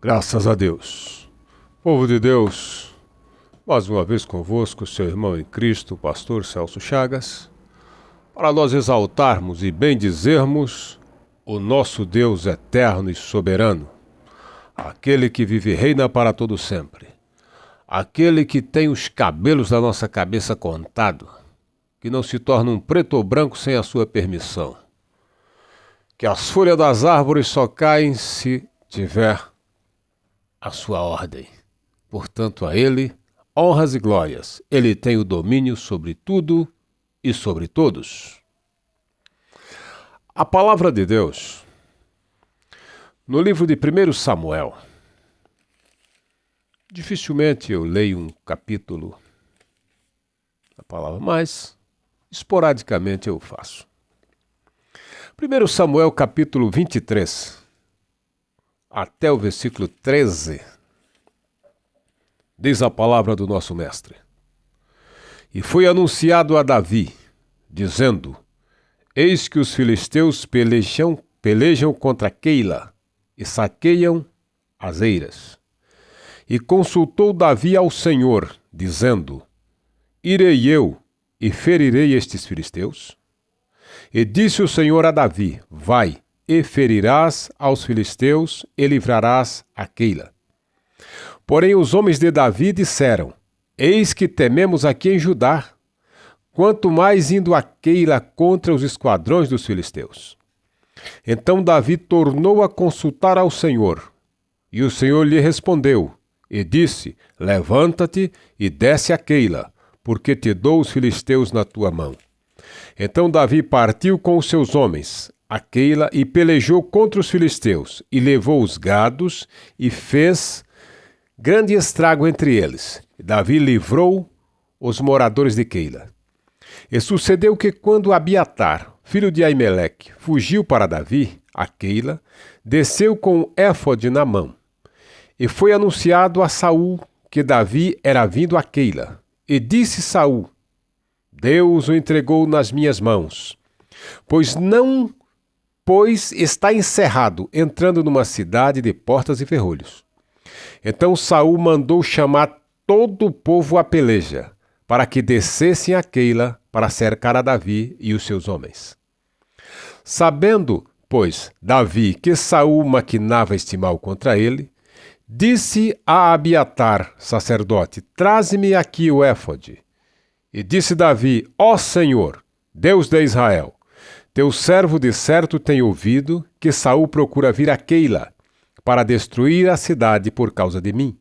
Graças a Deus. Povo de Deus, mais uma vez convosco, seu irmão em Cristo, pastor Celso Chagas, para nós exaltarmos e bendizermos o nosso Deus eterno e soberano, aquele que vive e reina para todo sempre, aquele que tem os cabelos da nossa cabeça contado, que não se torna um preto ou branco sem a sua permissão, que as folhas das árvores só caem se tiver a sua ordem. Portanto, a Ele, honras e glórias. Ele tem o domínio sobre tudo e sobre todos. A palavra de Deus, no livro de 1 Samuel, dificilmente eu leio um capítulo da palavra, mas esporadicamente eu faço. 1 Samuel capítulo 23, até o versículo 13, diz a palavra do nosso mestre. E foi anunciado a Davi, dizendo: Eis que os filisteus pelejam contra Keila e saqueiam as eiras. E consultou Davi ao Senhor, dizendo: Irei eu e ferirei estes filisteus? E disse o Senhor a Davi: Vai, e ferirás aos filisteus e livrarás a Keila. Porém os homens de Davi disseram: Eis que tememos aqui em Judá, quanto mais indo a Keila contra os esquadrões dos filisteus. Então Davi tornou a consultar ao Senhor, e o Senhor lhe respondeu, e disse: Levanta-te e desce a Keila, porque te dou os filisteus na tua mão. Então Davi partiu com os seus homens a Keila e pelejou contra os filisteus, e levou os gados, e fez grande estrago entre eles. Davi livrou os moradores de Keila. E sucedeu que quando Abiatar, filho de Aimeleque, fugiu para Davi, a Keila, desceu com o éfode na mão. E foi anunciado a Saul que Davi era vindo a Keila. E disse Saul: Deus o entregou nas minhas mãos, pois está encerrado, entrando numa cidade de portas e ferrolhos. Então Saul mandou chamar todo o povo à peleja, para que descessem a Keila para cercar a Davi e os seus homens. Sabendo, pois, Davi que Saul maquinava este mal contra ele, disse a Abiatar, sacerdote: Traze-me aqui o éfode. E disse Davi: Ó Senhor, Deus de Israel, teu servo de certo tem ouvido que Saul procura vir a Keila para destruir a cidade por causa de mim.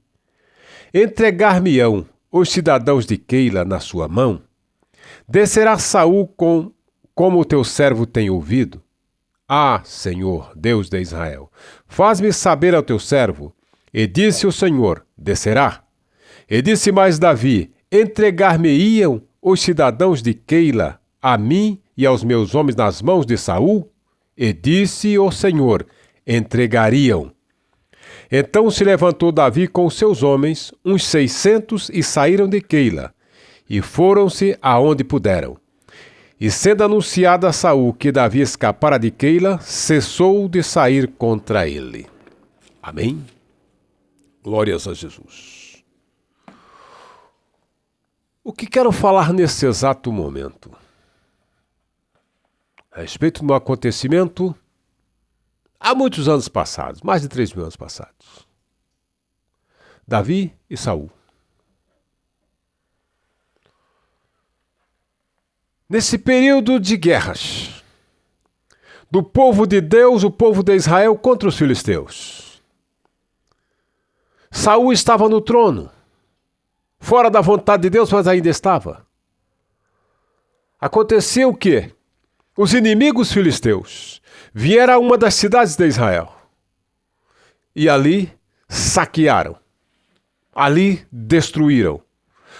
Entregar-me-ão os cidadãos de Keila na sua mão? Descerá Saul como o teu servo tem ouvido? Ah, Senhor, Deus de Israel, faz-me saber ao teu servo. E disse o Senhor: Descerá. E disse mais Davi: Entregar-me-iam os cidadãos de Keila a mim e aos meus homens nas mãos de Saul? E disse o Senhor: Entregariam. Então se levantou Davi com os seus homens, uns 600, e saíram de Keila, e foram-se aonde puderam. E sendo anunciado a Saul que Davi escapara de Keila, cessou de sair contra ele. Amém? Glórias a Jesus. O que quero falar nesse exato momento? A respeito de um acontecimento há muitos anos passados, mais de 3.000 anos passados. Davi e Saul. Nesse período de guerras do povo de Deus, o povo de Israel contra os filisteus. Saul estava no trono, fora da vontade de Deus, mas ainda estava. Aconteceu o quê? Os inimigos filisteus vieram a uma das cidades de Israel e ali saquearam, ali destruíram,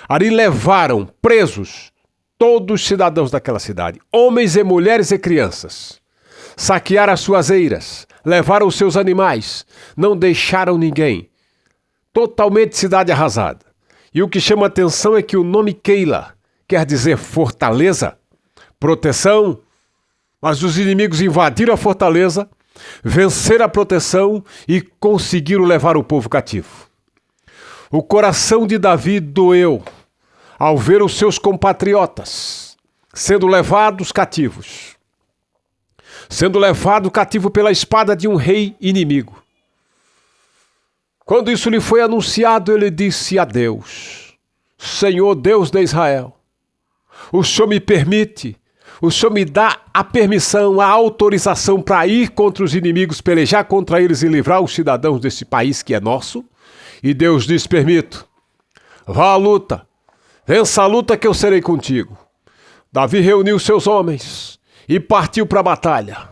ali levaram presos todos os cidadãos daquela cidade, homens e mulheres e crianças. Saquearam as suas eiras, levaram os seus animais, não deixaram ninguém. Totalmente cidade arrasada. E o que chama atenção é que o nome Keila quer dizer fortaleza, proteção, mas os inimigos invadiram a fortaleza, vencer a proteção e conseguiram levar o povo cativo. O coração de Davi doeu ao ver os seus compatriotas sendo levados cativos, sendo levado cativo pela espada de um rei inimigo. Quando isso lhe foi anunciado, ele disse a Deus: Senhor Deus de Israel, o Senhor me permite, o Senhor me dá a permissão, a autorização para ir contra os inimigos, pelejar contra eles e livrar os cidadãos desse país que é nosso? E Deus disse: permito, vá à luta, vença a luta que eu serei contigo. Davi reuniu seus homens e partiu para a batalha.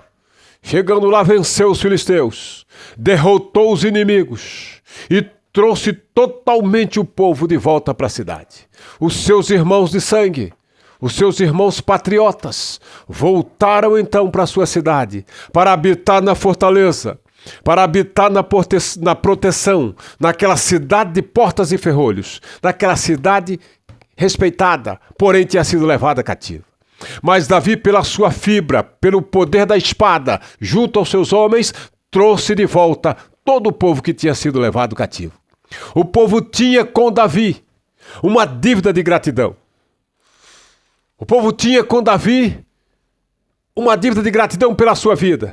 Chegando lá, venceu os filisteus, derrotou os inimigos e trouxe totalmente o povo de volta para a cidade. Os seus irmãos de sangue, os seus irmãos patriotas, voltaram então para a sua cidade, para habitar na fortaleza, para habitar na proteção, naquela cidade de portas e ferrolhos, naquela cidade respeitada, porém tinha sido levada cativa. Mas Davi, pela sua fibra, pelo poder da espada, junto aos seus homens, trouxe de volta todo o povo que tinha sido levado cativo. O povo tinha com Davi uma dívida de gratidão. O povo tinha com Davi uma dívida de gratidão pela sua vida,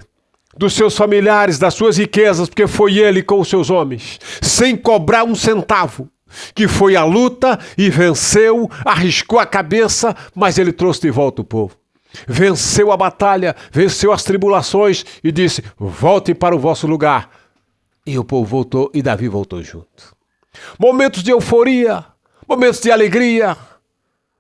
dos seus familiares, das suas riquezas, porque foi ele com os seus homens, sem cobrar um centavo, que foi à luta e venceu, arriscou a cabeça, mas ele trouxe de volta o povo. Venceu a batalha, venceu as tribulações e disse: voltem para o vosso lugar. E o povo voltou e Davi voltou junto. Momentos de euforia, momentos de alegria.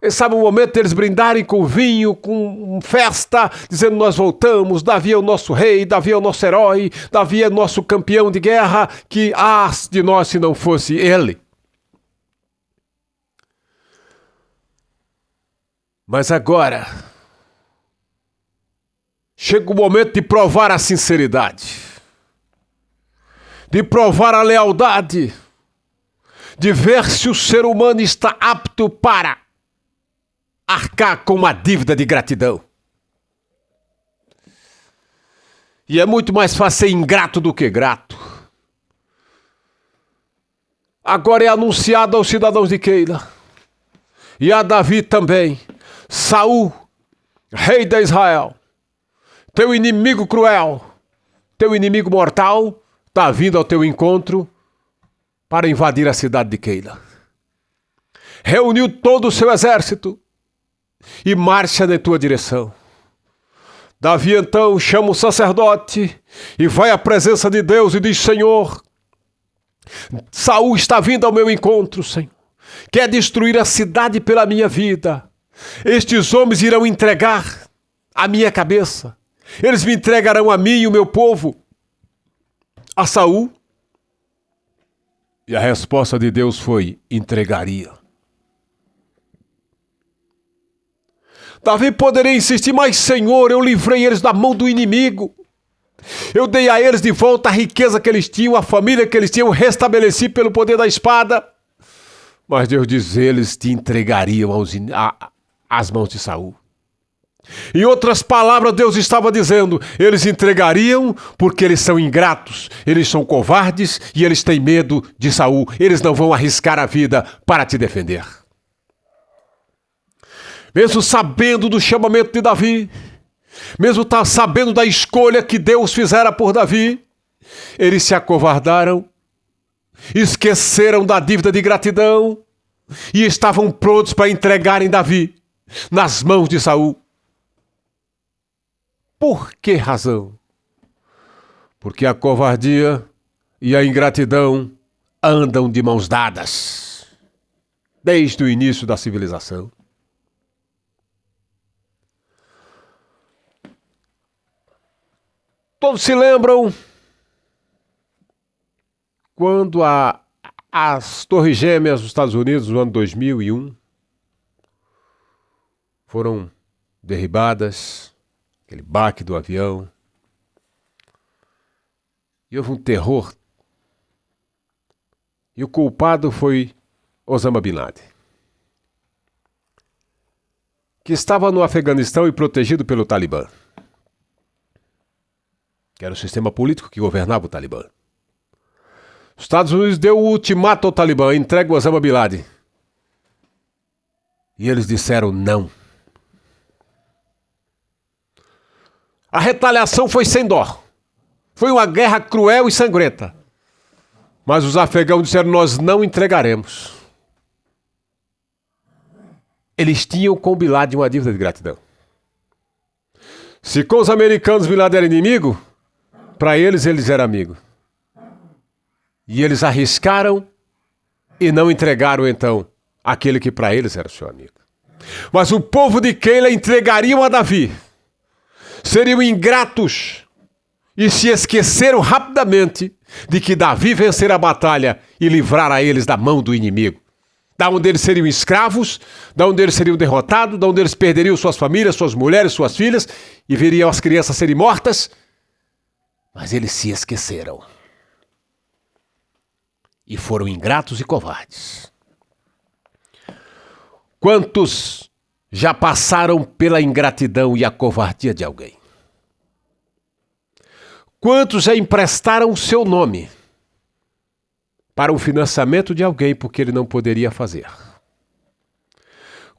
Sabe o momento deles brindarem com vinho, com festa, dizendo: nós voltamos, Davi é o nosso rei, Davi é o nosso herói, Davi é o nosso campeão de guerra, que de nós se não fosse ele. Mas agora chega o momento de provar a sinceridade, de provar a lealdade, de ver se o ser humano está apto para arcar com uma dívida de gratidão. E é muito mais fácil ser ingrato do que grato. Agora é anunciado aos cidadãos de Keila e a Davi também: Saul, rei de Israel, teu inimigo cruel, teu inimigo mortal, está vindo ao teu encontro para invadir a cidade de Keila. Reuniu todo o seu exército e marcha na tua direção. Davi então chama o sacerdote e vai à presença de Deus e diz: Senhor, Saul está vindo ao meu encontro, Senhor. Quer destruir a cidade pela minha vida. Estes homens irão entregar a minha cabeça. Eles me entregarão a mim e o meu povo a Saul. E a resposta de Deus foi: entregaria. Davi poderia insistir: mas Senhor, eu livrei eles da mão do inimigo. Eu dei a eles de volta a riqueza que eles tinham, a família que eles tinham, restabeleci pelo poder da espada. Mas Deus diz: eles te entregariam às mãos de Saul. Em outras palavras, Deus estava dizendo: eles entregariam porque eles são ingratos, eles são covardes e eles têm medo de Saul. Eles não vão arriscar a vida para te defender. Mesmo sabendo do chamamento de Davi, mesmo sabendo da escolha que Deus fizera por Davi, eles se acovardaram, esqueceram da dívida de gratidão e estavam prontos para entregarem Davi nas mãos de Saul. Por que razão? Porque a covardia e a ingratidão andam de mãos dadas desde o início da civilização. Todos se lembram quando as Torres Gêmeas dos Estados Unidos, no ano 2001, foram derribadas, aquele baque do avião, e houve um terror. E o culpado foi Osama Bin Laden, que estava no Afeganistão e protegido pelo Talibã. que era o sistema político que governava o Talibã. Os Estados Unidos deu o ultimato ao Talibã: entregue o Osama Bin Laden. E eles disseram não. A retaliação foi sem dó. Foi uma guerra cruel e sangrenta. Mas os afegãos disseram: nós não entregaremos. Eles tinham com Bin Laden uma dívida de gratidão. Se com os americanos Bin Laden era inimigo, para eles eram amigos. E eles arriscaram e não entregaram, então, aquele que para eles era seu amigo. Mas o povo de Keila entregariam a Davi. Seriam ingratos e se esqueceram rapidamente de que Davi vencera a batalha e livrara eles da mão do inimigo. Da onde eles seriam escravos, da onde eles seriam derrotados, da onde eles perderiam suas famílias, suas mulheres, suas filhas e veriam as crianças serem mortas. Mas eles se esqueceram. E foram ingratos e covardes. Quantos já passaram pela ingratidão e a covardia de alguém? Quantos já emprestaram o seu nome para o financiamento de alguém porque ele não poderia fazer?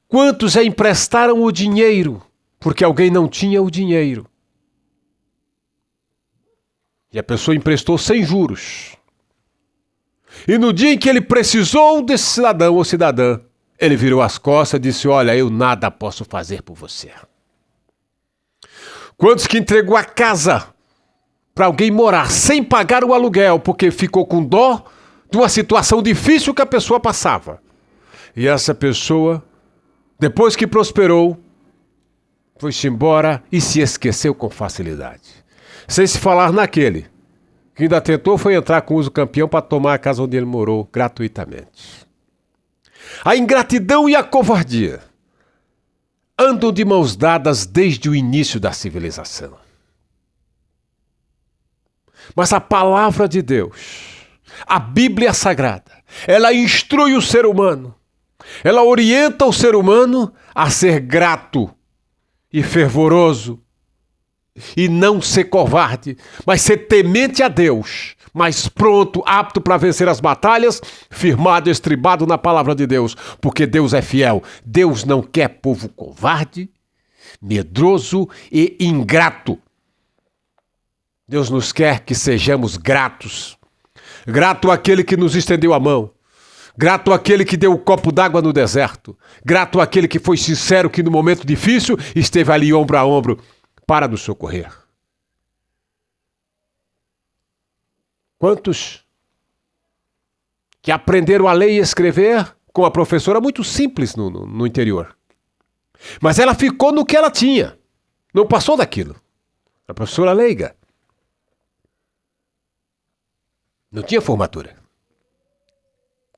Quantos já emprestaram o dinheiro porque alguém não tinha o dinheiro? E a pessoa emprestou sem juros. E no dia em que ele precisou desse cidadão ou cidadã, ele virou as costas e disse: olha, eu nada posso fazer por você. Quantos que entregou a casa para alguém morar sem pagar o aluguel porque ficou com dó de uma situação difícil que a pessoa passava. E essa pessoa, depois que prosperou, foi-se embora e se esqueceu com facilidade. Sem se falar naquele que ainda tentou foi entrar com uso campeão para tomar a casa onde ele morou gratuitamente. A ingratidão e a covardia andam de mãos dadas desde o início da civilização. Mas a palavra de Deus, a Bíblia Sagrada, ela instrui o ser humano, ela orienta o ser humano a ser grato e fervoroso, e não ser covarde, mas ser temente a Deus, mas pronto, apto para vencer as batalhas, firmado, estribado na palavra de Deus, porque Deus é fiel. Deus não quer povo covarde, medroso e ingrato. Deus nos quer que sejamos gratos. Grato àquele que nos estendeu a mão. Grato àquele que deu o copo d'água no deserto. Grato àquele que foi sincero, que no momento difícil esteve ali ombro a ombro para nos socorrer. Quantos que aprenderam a ler e escrever com a professora muito simples no interior. Mas ela ficou no que ela tinha. Não passou daquilo. A professora leiga. Não tinha formatura.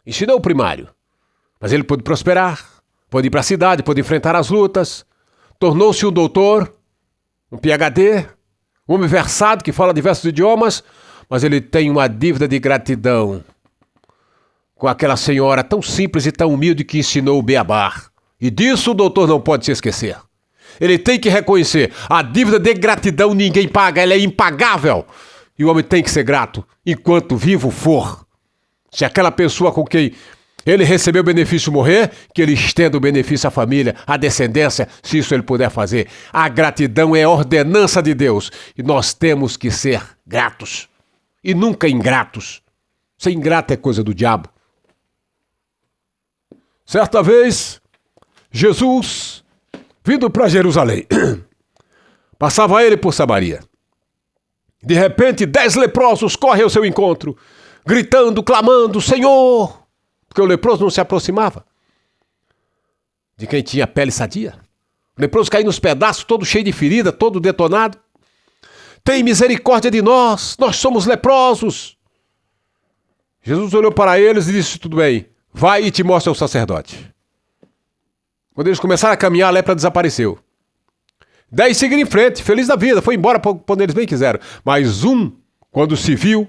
Ensinou o primário. Mas ele pôde prosperar, pôde ir para a cidade, pôde enfrentar as lutas. Tornou-se um doutor, um PhD, um homem versado que fala diversos idiomas, mas ele tem uma dívida de gratidão com aquela senhora tão simples e tão humilde que ensinou o beabá. E disso o doutor não pode se esquecer. Ele tem que reconhecer, a dívida de gratidão ninguém paga, ela é impagável. E o homem tem que ser grato enquanto vivo for. Se aquela pessoa com quem ele recebeu o benefício morrer, que ele estenda o benefício à família, à descendência, se isso ele puder fazer. A gratidão é ordenança de Deus e nós temos que ser gratos e nunca ingratos. Ser ingrato é coisa do diabo. Certa vez, Jesus, vindo para Jerusalém, passava ele por Samaria. De repente, 10 leprosos correm ao seu encontro, gritando, clamando, Senhor! Porque o leproso não se aproximava de quem tinha pele sadia. O leproso caiu nos pedaços, todo cheio de ferida, todo detonado. Tem misericórdia de nós, nós somos leprosos. Jesus olhou para eles e disse, tudo bem, vai e te mostra o sacerdote. Quando eles começaram a caminhar, a lepra desapareceu. 10 seguiram em frente, feliz da vida, foi embora quando eles bem quiseram. Mas um, quando se viu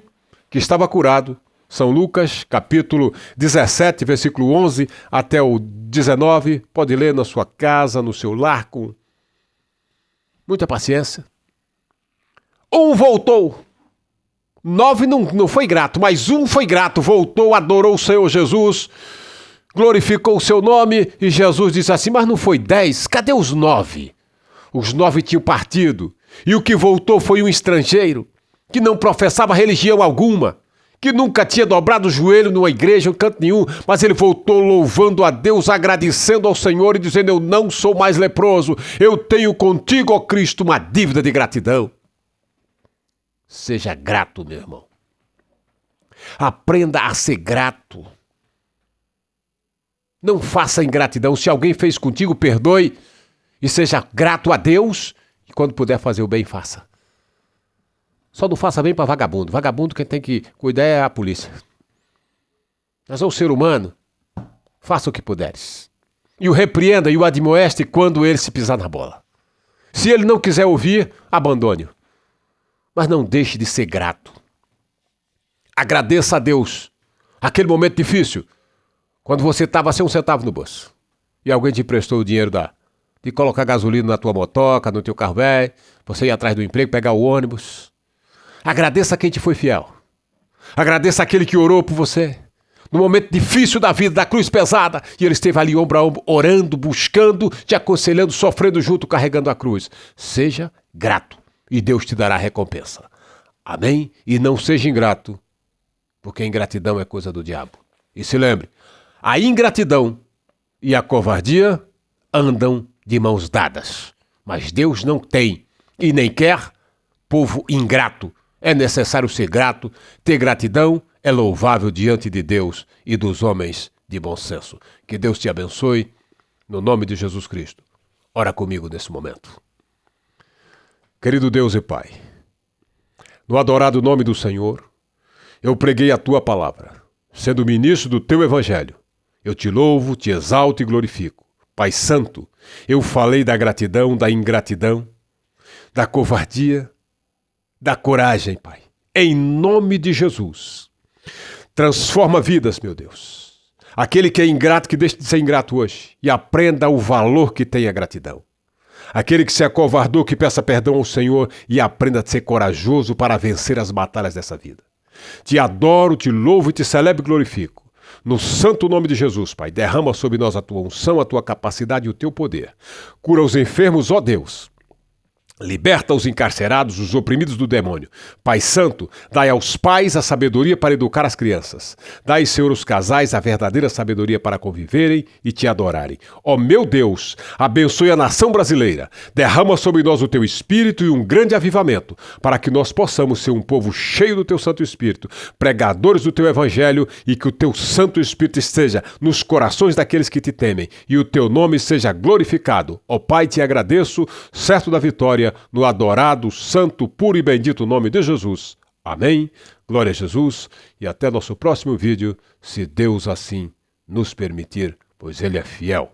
que estava curado, São Lucas, capítulo 17, versículo 11 até o 19, pode ler na sua casa, no seu lar, com muita paciência. Um voltou. 9 não foi grato, mas um foi grato. Voltou, adorou o Senhor Jesus, glorificou o seu nome. E Jesus disse assim, mas não foi 10? Cadê os 9? Os 9 tinham partido. E o que voltou foi um estrangeiro, que não professava religião alguma, que nunca tinha dobrado o joelho numa igreja, em canto nenhum, mas ele voltou louvando a Deus, agradecendo ao Senhor e dizendo, eu não sou mais leproso, eu tenho contigo, ó Cristo, uma dívida de gratidão. Seja grato, meu irmão. Aprenda a ser grato. Não faça ingratidão. Se alguém fez contigo, perdoe e seja grato a Deus. E quando puder fazer o bem, faça. Só não faça bem para vagabundo. Vagabundo quem tem que cuidar é a polícia. Mas ao ser humano, faça o que puderes. E o repreenda e o admoeste quando ele se pisar na bola. Se ele não quiser ouvir, abandone-o. Mas não deixe de ser grato. Agradeça a Deus. Aquele momento difícil, quando você estava sem um centavo no bolso. E alguém te emprestou o dinheiro de colocar gasolina na tua motoca, no teu carro velho, você ir atrás do emprego, pegar o ônibus. Agradeça a quem te foi fiel. Agradeça aquele que orou por você. No momento difícil da vida, da cruz pesada, e ele esteve ali ombro a ombro, orando, buscando, te aconselhando, sofrendo junto, carregando a cruz. Seja grato e Deus te dará a recompensa. Amém? E não seja ingrato, porque a ingratidão é coisa do diabo. E se lembre, a ingratidão e a covardia andam de mãos dadas. Mas Deus não tem e nem quer povo ingrato. É necessário ser grato, ter gratidão é louvável diante de Deus e dos homens de bom senso. Que Deus te abençoe, no nome de Jesus Cristo. Ora comigo nesse momento. Querido Deus e Pai, no adorado nome do Senhor, eu preguei a Tua palavra, sendo ministro do Teu Evangelho. Eu te louvo, te exalto e glorifico. Pai Santo, eu falei da gratidão, da ingratidão, da covardia, da coragem, Pai. Em nome de Jesus. Transforma vidas, meu Deus. Aquele que é ingrato, que deixe de ser ingrato hoje e aprenda o valor que tem a gratidão. Aquele que se acovardou, que peça perdão ao Senhor e aprenda a ser corajoso para vencer as batalhas dessa vida. Te adoro, te louvo e te celebro e glorifico. No santo nome de Jesus, Pai, derrama sobre nós a Tua unção, a Tua capacidade e o Teu poder. Cura os enfermos, ó Deus. Liberta os encarcerados, os oprimidos do demônio. Pai Santo, dai aos pais a sabedoria para educar as crianças. Dai, Senhor, aos casais a verdadeira sabedoria para conviverem e Te adorarem. Ó meu Deus, abençoe a nação brasileira. Derrama sobre nós o Teu Espírito e um grande avivamento, para que nós possamos ser um povo cheio do Teu Santo Espírito, pregadores do Teu Evangelho, e que o Teu Santo Espírito esteja nos corações daqueles que Te temem, e o Teu nome seja glorificado. Ó Pai, Te agradeço, certo da vitória, no adorado, santo, puro e bendito nome de Jesus. Amém. Glória a Jesus e até nosso próximo vídeo, se Deus assim nos permitir, pois Ele é fiel.